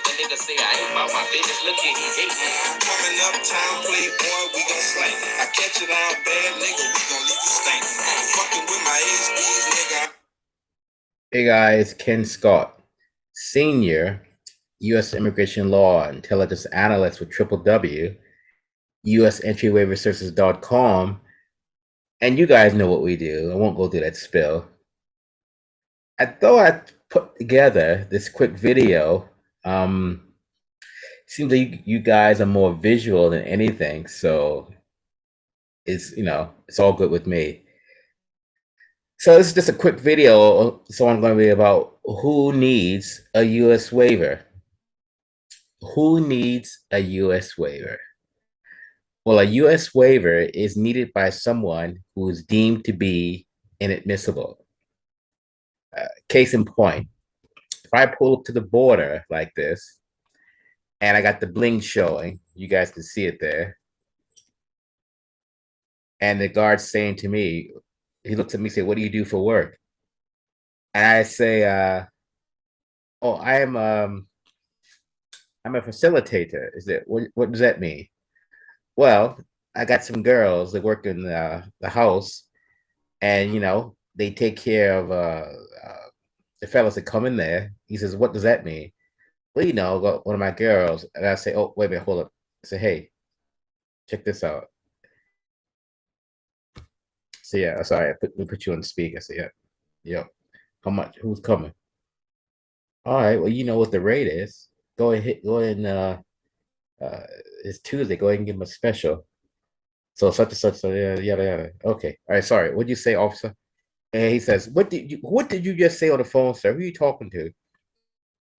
The nigga say I ain't about my business. Look here, he hating. Coming uptown, playboy, we gon' slang. I catch it out bad, nigga, we gon' leave you stank. Fucking with my HBs, nigga. Hey guys, Ken Scott, Senior, U.S. Immigration Law Intelligence Analyst with Triple W, U.S. Entry Waiver Services.com, and you guys know what we do. I won't go through that spill. I thought I'd put together this quick video. Seems like you guys are more visual than anything, so it's all good with me. So this is just a quick video. So I'm going to be about who needs a U.S. waiver. Who needs a U.S. waiver? Well, a U.S. waiver is needed by someone who is deemed to be inadmissible. Case in point, if I pull up to the border like this, and I got the bling showing, you guys can see it there, and the guard's saying to me, he looks at me and says, "What do you do for work?" And I say, "Oh, I'm a facilitator." Is it what does that mean? Well, I got some girls that work in the house, and they take care of the fellas that come in there. He says, "What does that mean?" Well, got one of my girls, and I say, "Oh, wait a minute, hold up." I say, "Hey, check this out." So yeah, sorry, we put you on speaker. I say, "Yeah, yep. How much? Who's coming?" All right. Well, you know what the rate is. Go ahead and uh, it's Tuesday. Go ahead and give him a special. So such and such, so yada yada yada. Okay. All right. Sorry. What'd you say, officer? And he says, What did you just say on the phone, sir? Who are you talking to?"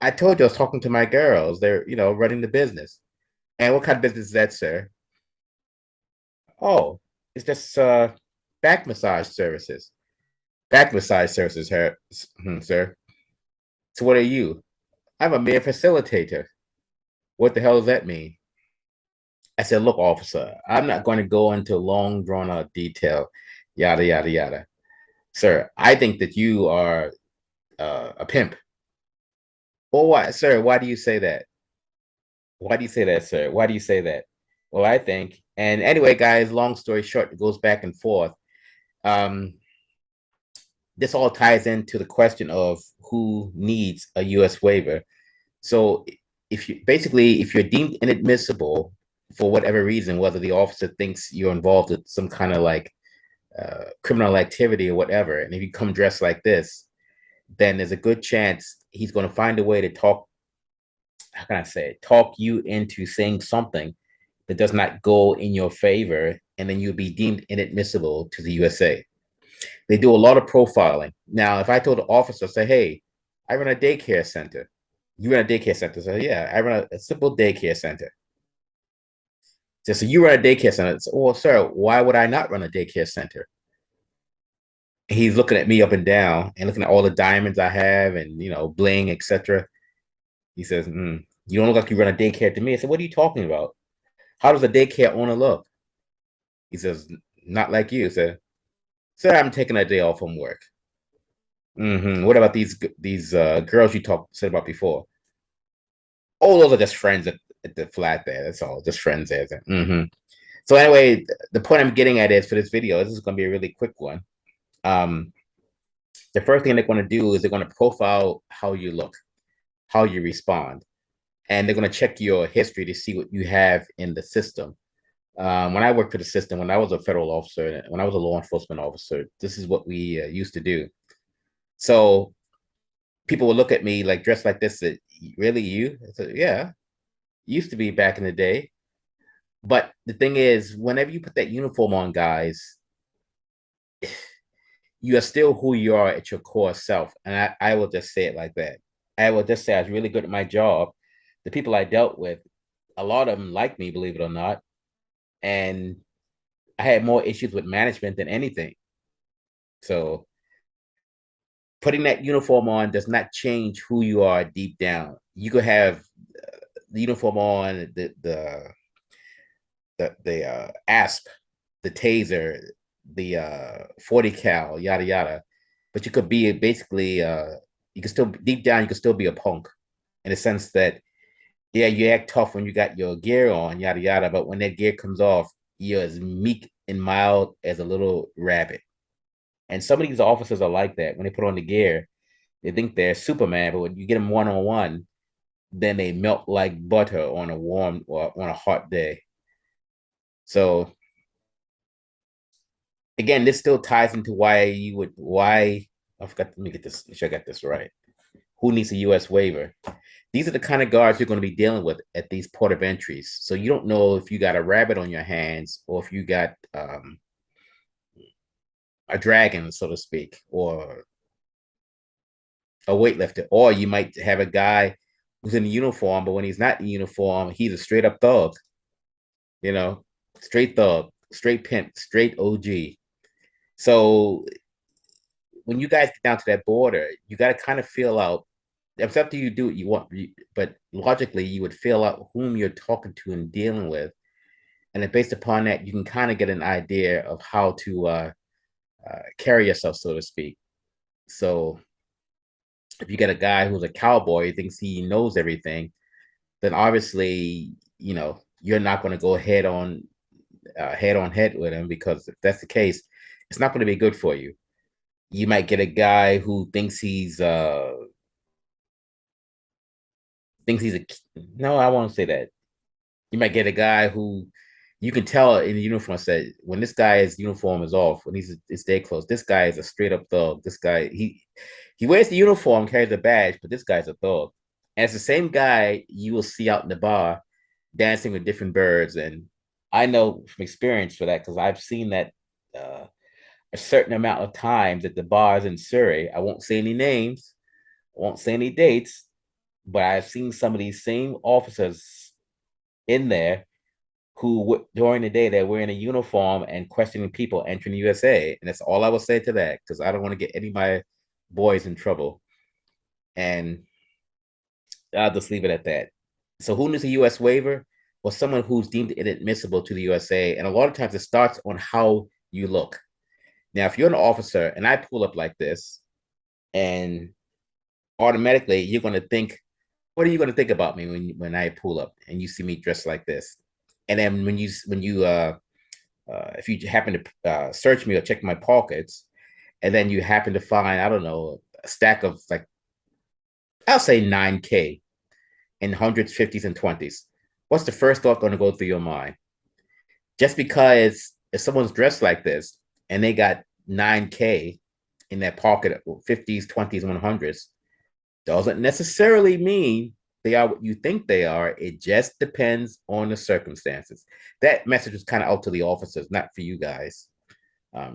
"I told you I was talking to my girls. They're, running the business." "And what kind of business is that, sir?" "Oh, it's just back massage services." "Back massage services, sir. So what are you?" "I'm a mere facilitator." "What the hell does that mean?" I said, "Look, officer, I'm not going to go into long, drawn out detail, yada, yada, yada. Sir, I think that you are a pimp." "Well, why, sir? Why do you say that?" "Why do you say that, sir? Why do you say that?" "Well, I think." And anyway, guys, long story short, it goes back and forth. Um, this all ties into the question of who needs a U.S. waiver. So, if you're deemed inadmissible for whatever reason, whether the officer thinks you're involved with some kind of like criminal activity or whatever, and if you come dressed like this, then there's a good chance he's going to find a way to talk. How can I say it? Talk you into saying something that does not go in your favor, and then you'll be deemed inadmissible to the USA. They do a lot of profiling. Now, if I told the officer, say, "Hey, I run a daycare center." "You run a daycare center?" So yeah, I run a simple daycare center. So you run a daycare center. So, "Well, sir, why would I not run a daycare center?" He's looking at me up and down and looking at all the diamonds I have and bling, etc. He says, "You don't look like you run a daycare to me." I said, "What are you talking about? How does a daycare owner look?" He says, "Not like you." I said, "Sir, I'm taking a day off from work." What about these girls you said about before?" "Oh, those are just friends at the flat there. That's all, just friends there." So anyway, the point I'm getting at is for this video, this is going to be a really quick one. Um, the first thing they're going to do is they're going to profile how you look, how you respond, and they're going to check your history to see what you have in the system. When I worked for the system, when I was a federal officer, when I was a law enforcement officer, this is what we used to do. So people would look at me like dressed like this. That really you? I said, "Yeah, used to be back in the day." But the thing is, whenever you put that uniform on, guys, you are still who you are at your core self. And I will just say it like that. I will just say I was really good at my job. The people I dealt with, a lot of them liked me, believe it or not. And I had more issues with management than anything. So putting that uniform on does not change who you are deep down. You could have the uniform on, the asp, the taser, the 40 cal, yada yada. But you could be basically you can still deep down you can still be a punk in the sense that Yeah, you act tough when you got your gear on, yada yada. But when that gear comes off, you're as meek and mild as a little rabbit. And some of these officers are like that. When they put on the gear, they think they're Superman, but when you get them one on one, then they melt like butter on a warm or on a hot day. So again, this still ties into why I forgot. Let me get this. Make sure I got this right. Who needs a U.S. waiver? These are the kind of guards you're going to be dealing with at these port of entries. So you don't know if you got a rabbit on your hands or if you got a dragon, so to speak, or a weightlifter, or you might have a guy who's in a uniform, but when he's not in uniform, he's a straight up thug, you know, straight thug, straight pimp, straight OG. So when you guys get down to that border, you got to kind of feel out. It's up to you to do what you want, but logically, you would feel out whom you're talking to and dealing with, and then based upon that, you can kind of get an idea of how to carry yourself, so to speak. So if you get a guy who's a cowboy, thinks he knows everything, then obviously, you're not going to go head with him, because if that's the case, it's not going to be good for you. You might get a guy who thinks he's a no, I won't say that. You might get a guy who you can tell in the uniform said when this guy's uniform is off, when he's his day clothes, this guy is a straight up thug. This guy he wears the uniform, carries a badge, but this guy's a thug. And it's the same guy you will see out in the bar dancing with different birds. And I know from experience for that because I've seen that a certain amount of times at the bars in Surrey. I won't say any names, I won't say any dates, but I've seen some of these same officers in there who during the day they're wearing a uniform and questioning people entering the USA. And that's all I will say to that because I don't want to get any of my boys in trouble. And I'll just leave it at that. So who needs a US waiver? Well, someone who's deemed inadmissible to the USA. And a lot of times it starts on how you look. Now, if you're an officer and I pull up like this, and automatically you're going to think, what are you going to think about me when I pull up and you see me dressed like this? And then when you if you happen to search me or check my pockets, and then you happen to find, I don't know, a stack of like, I'll say 9K in hundreds, fifties, and twenties. What's the first thought going to go through your mind? Just because if someone's dressed like this and they got 9K in their pocket, 50s, 20s, 100s, doesn't necessarily mean they are what you think they are. It just depends on the circumstances. That message was kind of out to the officers, not for you guys.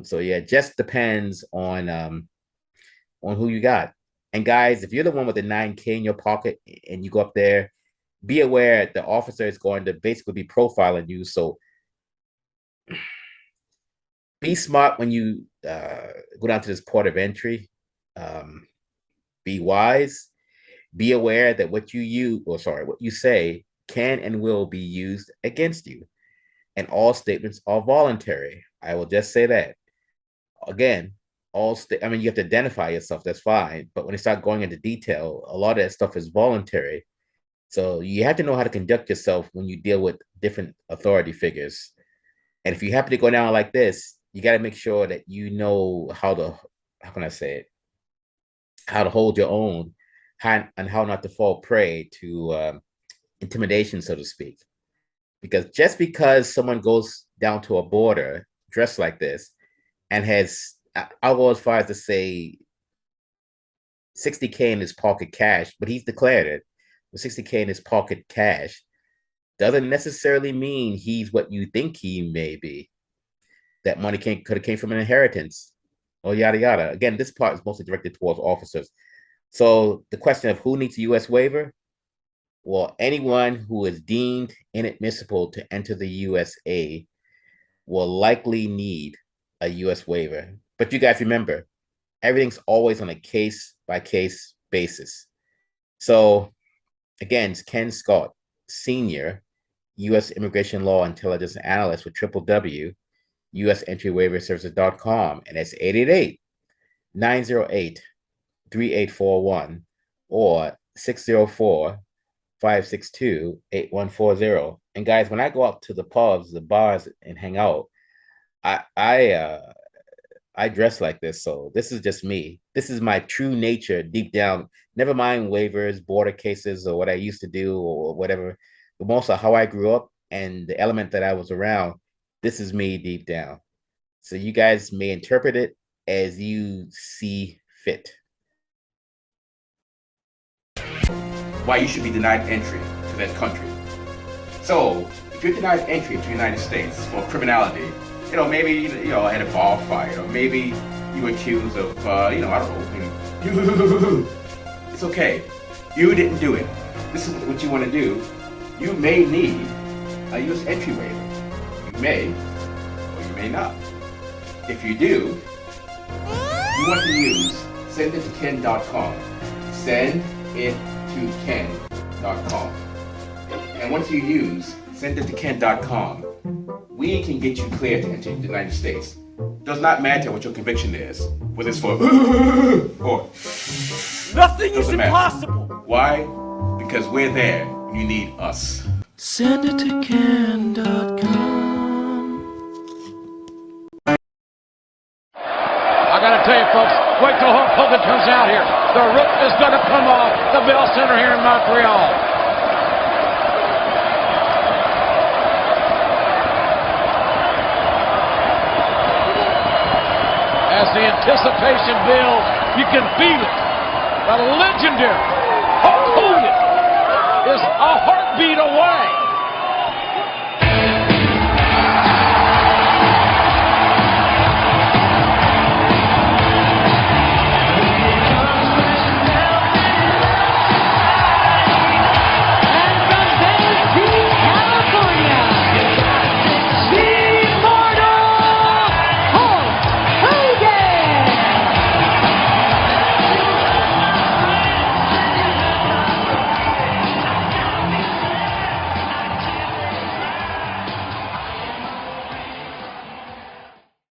So yeah, it just depends on who you got. And guys, if you're the one with the 9K in your pocket and you go up there, be aware the officer is going to basically be profiling you. So be smart when you go down to this port of entry. Um, be wise. Be aware that what you say can and will be used against you. And all statements are voluntary. I will just say that. Again, I mean, you have to identify yourself, that's fine. But when you start going into detail, a lot of that stuff is voluntary. So you have to know how to conduct yourself when you deal with different authority figures. And if you happen to go down like this, you got to make sure that you know how can I say it, how to hold your own, and how not to fall prey to intimidation, so to speak. Because just because someone goes down to a border dressed like this and I'll go as far as to say 60K in his pocket cash, but he's declared it, with 60K in his pocket cash, doesn't necessarily mean he's what you think he may be. That money could have came from an inheritance, or yada yada. Again, this part is mostly directed towards officers. So the question of who needs a U.S. waiver? Well, anyone who is deemed inadmissible to enter the USA will likely need a U.S. waiver. But you guys remember, everything's always on a case by case basis. So again, it's Ken Scott, Senior, U.S. Immigration Law Intelligence Analyst with Triple W, U.S. Entry Waiver Services.com, and it's 888 908 3841 or 604 562-8140. And guys, when I go out to the pubs, the bars, and hang out, I dress like this. So this is just me. This is my true nature deep down. Never mind waivers, border cases, or what I used to do or whatever. But most of how I grew up and the element that I was around, this is me deep down. So you guys may interpret it as you see fit. Why you should be denied entry to that country. So if you're denied entry to the United States for criminality, maybe at a bar fight, or maybe you were accused of, I don't know. It's okay. You didn't do it. This is what you want to do. You may need a U.S. entry waiver. You may, or you may not. If you do, you want to use sendittoken.com. Send it to ken.com. And once you use sendittoken.com, we can get you cleared to enter the United States. Does not matter what your conviction is, whether it's for or nothing is impossible. Why? Because we're there when you need us. Sendittoken.com. I gotta tell you folks, wait till Hulk Hogan comes out here. The roof is gonna come off the Bell Center here in Montreal. As the anticipation builds, you can feel it. The legendary Hulk Hogan is a heartbeat away